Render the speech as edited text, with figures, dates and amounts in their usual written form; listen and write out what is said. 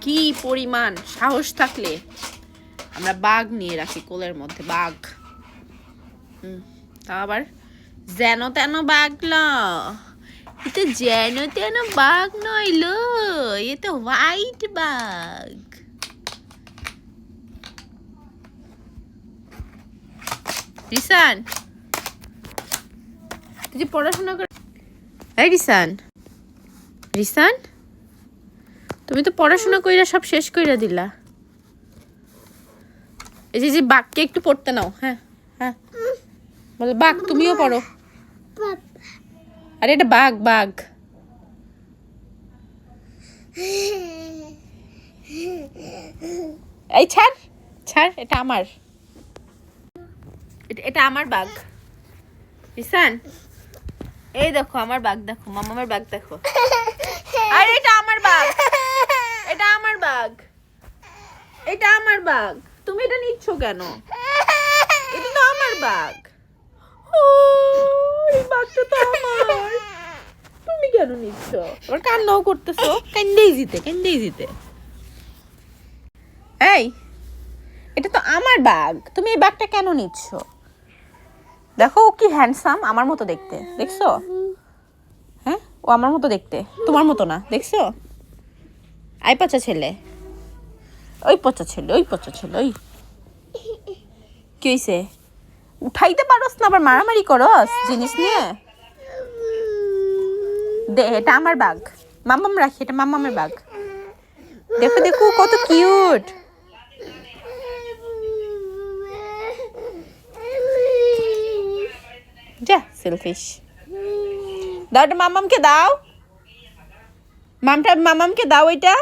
কি পরিমাণ সাহস থাকলে আমরা বাঘ নিয়ে রাখি কোলের মধ্যে, বাঘ। তা আবার যেন তেন বাঘ না, এ তো যেন তেন বাঘ নয় লো, এ তো হোয়াইট বাঘ। রিসান, তুই যে পড়াশোনা কর। এই রিসান, রিসান, তুমি তো পড়াশোনা কইরা সব শেষ কইরা দিলা। এই যে বাঘকে একটু পড়তে নাও। হ্যাঁ হ্যাঁ, বলো বাঘ, তুমিও পড়ো। আরে এটা বাঘ, বাঘ। এই ছাড় ছাড়, এটা আমার, এটা আমার বাঘ। রিসান, এই দেখো আমার বাঘ, দেখো মামার বাঘ দেখো। আরে এটা আমার বাঘ, এটা আমার বাঘ, এটা আমার বাঘ। তুমি এটা নিচ্ছ কেন? এটা তো আমার বাঘ। ও, এই বাঘটা তো আমার, তুমি কেন নিচ্ছ? আবার কান্নাও করতেছো, কান্দেই জিতে। এই, এটা তো আমার বাঘ, তুমি এই বাঘটা কেন নিচ্ছ? দেখো ও কি হ্যান্ডসাম, আমার মতো দেখতে, দেখছো? হ্যাঁ, ও আমার মতো দেখতে, তোমার মতো না, দেখছো? আই পচা ছেলে, ওই পচা ছেলে, ওই পচা ছেলে, ওই কি হইছে? উঠাইতে পারস না, আবার মারামারি করস জিনিস নিয়ে। দে, এটা আমার বাঘ, মাম্মাম রাখি, এটা মাম্মামের বাঘ। দেখো দেখো কত কিউট। যা সেলফিশ। দাও, এটা মাম্মামকে দাও, মামামকে দাও এটা।